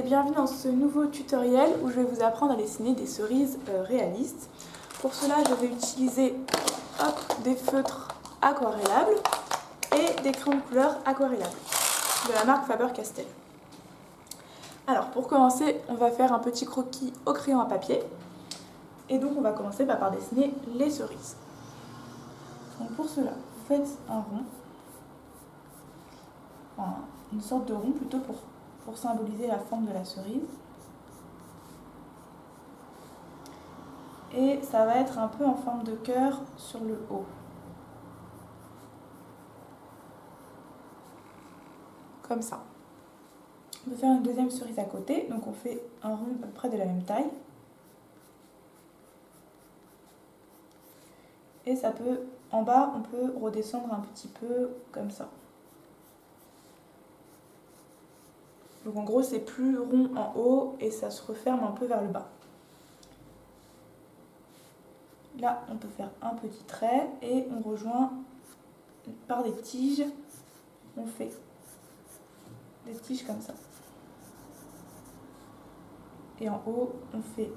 et bienvenue dans ce nouveau tutoriel où je vais vous apprendre à dessiner des cerises réalistes. Pour cela, je vais utiliser des feutres aquarellables et des crayons de couleur aquarellables de la marque Faber-Castell. Alors pour commencer, on va faire un petit croquis au crayon à papier. Et donc on va commencer par dessiner les cerises. Donc pour cela, vous faites un rond, enfin, une sorte de rond plutôt pour symboliser la forme de la cerise. Et ça va être un peu en forme de cœur sur le haut. Comme ça. On peut faire une deuxième cerise à côté, donc on fait un rond à peu près de la même taille. Et ça peut, en bas, on peut redescendre un petit peu comme ça. Donc en gros, c'est plus rond en haut et ça se referme un peu vers le bas. Là, on peut faire un petit trait et on rejoint par des tiges. On fait des tiges comme ça. Et en haut, on fait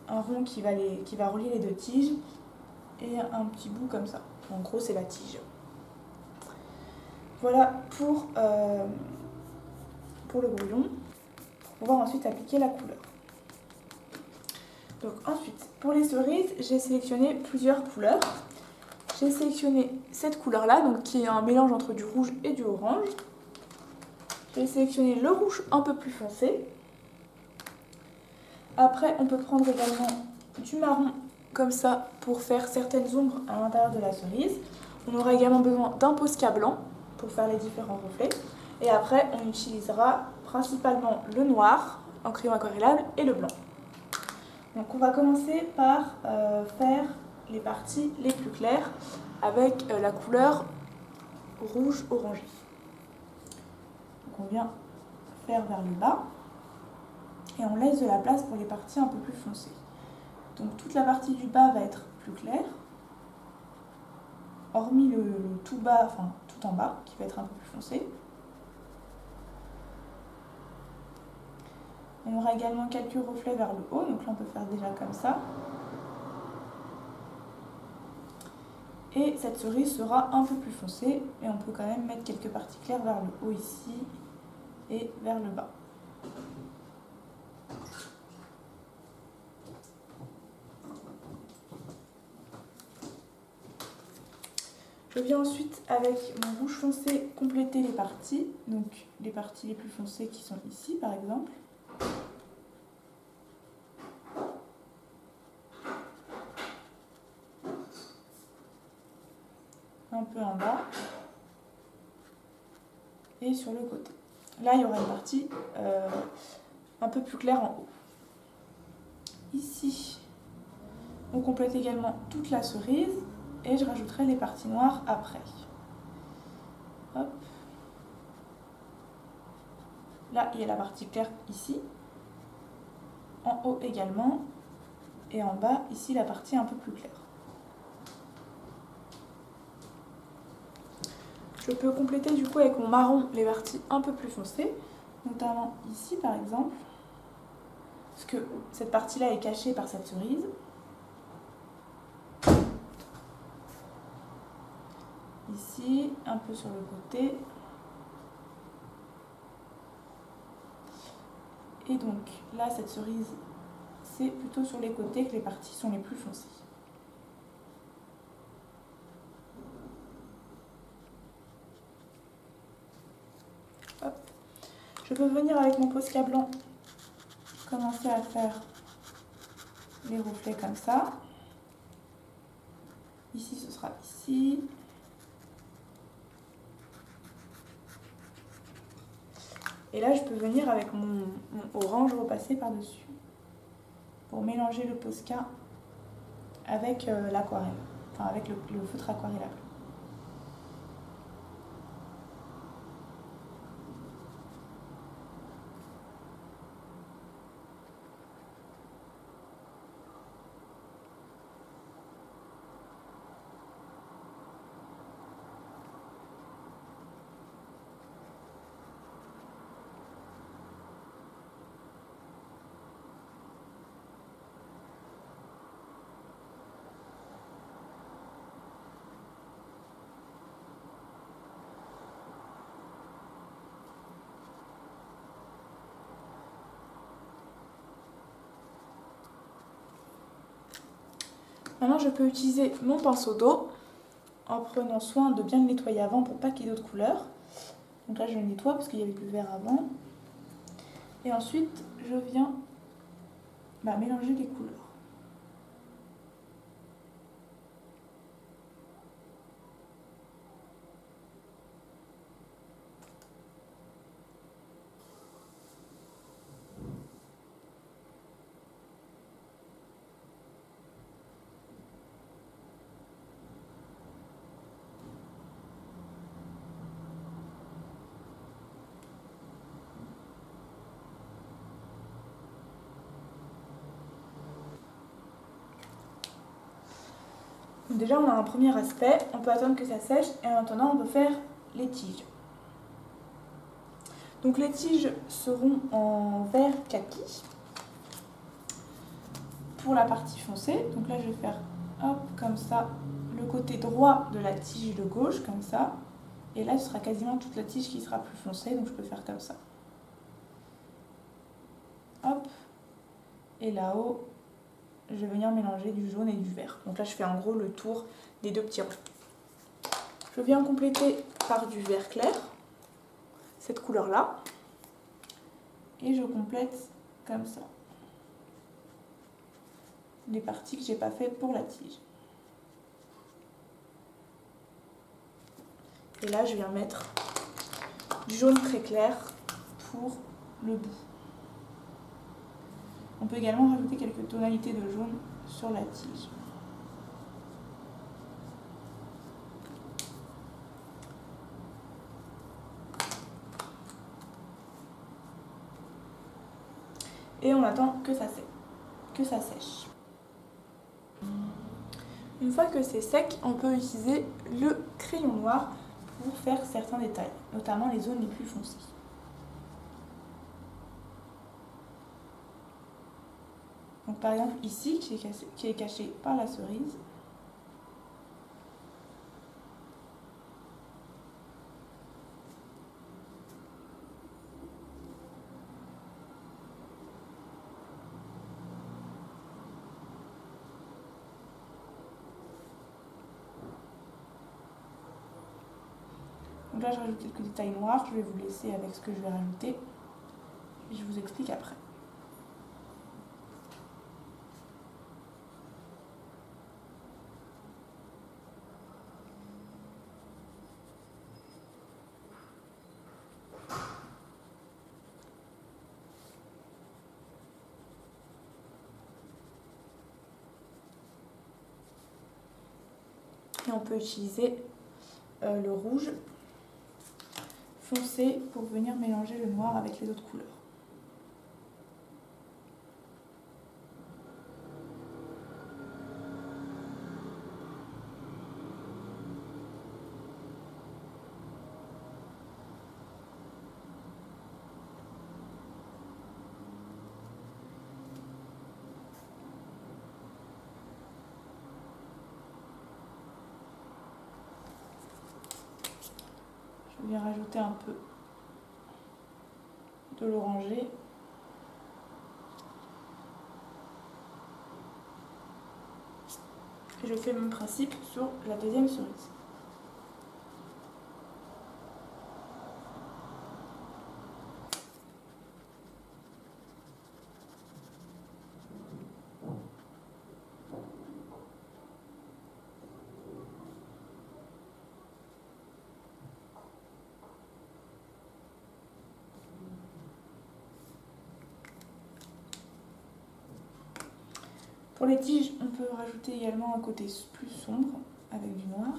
un rond qui va relier les deux tiges et un petit bout comme ça. En gros, c'est la tige. Voilà pour le brouillon, pour pouvoir ensuite appliquer la couleur. Donc ensuite, pour les cerises, j'ai sélectionné plusieurs couleurs. J'ai sélectionné cette couleur-là, donc qui est un mélange entre du rouge et du orange. J'ai sélectionné le rouge un peu plus foncé. Après, on peut prendre également du marron comme ça pour faire certaines ombres à l'intérieur de la cerise. On aura également besoin d'un Posca blanc pour faire les différents reflets. Et après, on utilisera principalement le noir en crayon aquarellable et le blanc. Donc on va commencer par faire les parties les plus claires avec la couleur rouge orangé. Donc on vient faire vers le bas et on laisse de la place pour les parties un peu plus foncées. Donc toute la partie du bas va être plus claire, hormis le tout bas, enfin tout en bas qui va être un peu plus foncé. On aura également quelques reflets vers le haut, donc là on peut faire déjà comme ça. Et cette cerise sera un peu plus foncée, mais on peut quand même mettre quelques parties claires vers le haut ici et vers le bas. Je viens ensuite avec mon rouge foncé compléter les parties, donc les parties les plus foncées qui sont ici par exemple. Un peu en bas et sur le côté. Là il y aura une partie un peu plus claire en haut. Ici on complète également toute la cerise et je rajouterai les parties noires après. Hop. Là il y a la partie claire ici, en haut également et en bas ici la partie un peu plus claire. Je peux compléter du coup avec mon marron les parties un peu plus foncées, notamment ici par exemple, parce que cette partie-là est cachée par cette cerise. Ici, un peu sur le côté. Et donc là, cette cerise, c'est plutôt sur les côtés que les parties sont les plus foncées. Hop. Je peux venir avec mon Posca blanc, commencer à faire les reflets comme ça. Ici, ce sera ici. Et là, je peux venir avec mon orange repassé par-dessus pour mélanger le Posca avec l'aquarelle, enfin avec le feutre aquarellable. Maintenant, je peux utiliser mon pinceau d'eau en prenant soin de bien le nettoyer avant pour pas qu'il y ait d'autres couleurs. Donc là, je le nettoie parce qu'il y avait du vert avant. Et ensuite, je viens mélanger les couleurs. Donc déjà, on a un premier aspect, on peut attendre que ça sèche et en attendant, on peut faire les tiges. Donc les tiges seront en vert kaki pour la partie foncée. Donc là, je vais faire hop, comme ça, le côté droit de la tige de gauche, comme ça. Et là, ce sera quasiment toute la tige qui sera plus foncée, donc je peux faire comme ça. Hop, et là-haut, je vais venir mélanger du jaune et du vert. Donc là, je fais en gros le tour des deux petits ronds. Je viens compléter par du vert clair, cette couleur-là. Et je complète comme ça les parties que j'ai pas faites pour la tige. Et là, je viens mettre du jaune très clair pour le bout. On peut également rajouter quelques tonalités de jaune sur la tige. Et on attend que ça sèche. Une fois que c'est sec, on peut utiliser le crayon noir pour faire certains détails, notamment les zones les plus foncées. Donc par exemple ici, qui est caché par la cerise. Donc là, je rajoute quelques détails noirs. Je vais vous laisser avec ce que je vais rajouter. Et je vous explique après. Et on peut utiliser le rouge foncé pour venir mélanger le noir avec les autres couleurs. Je viens rajouter un peu de l'oranger. Et je fais le même principe sur la deuxième cerise. Pour les tiges, on peut rajouter également un côté plus sombre avec du noir.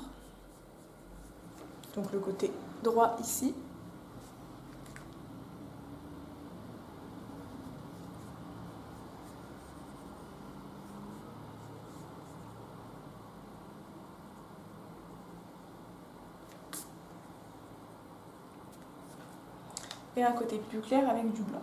Donc le côté droit ici. Et un côté plus clair avec du blanc.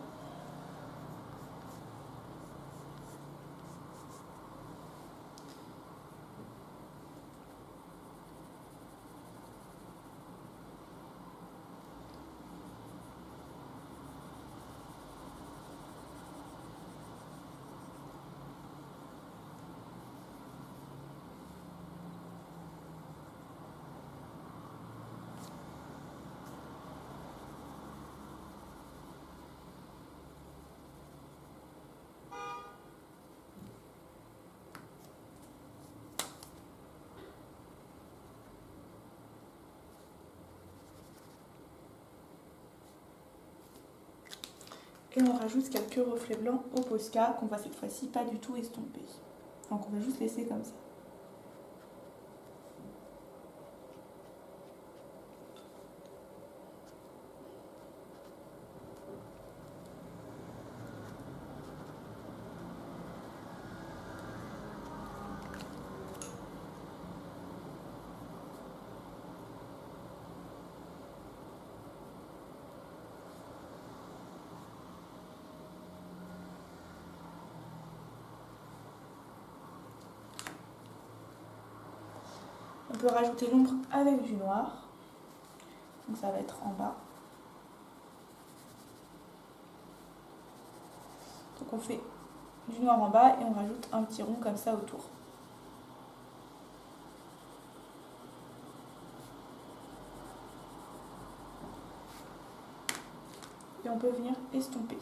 Et on rajoute quelques reflets blancs au Posca qu'on va cette fois-ci pas du tout estomper. Donc on va juste laisser comme ça. On peut rajouter l'ombre avec du noir. Donc ça va être en bas. Donc on fait du noir en bas et on rajoute un petit rond comme ça autour. Et on peut venir estomper.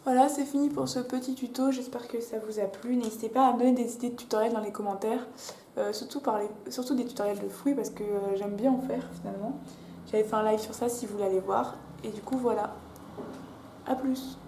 Voilà, c'est fini pour ce petit tuto, j'espère que ça vous a plu. N'hésitez pas à me donner des idées de tutoriels dans les commentaires, surtout des tutoriels de fruits parce que j'aime bien en faire finalement. J'avais fait un live sur ça si vous voulez aller voir. Et du coup voilà, à plus.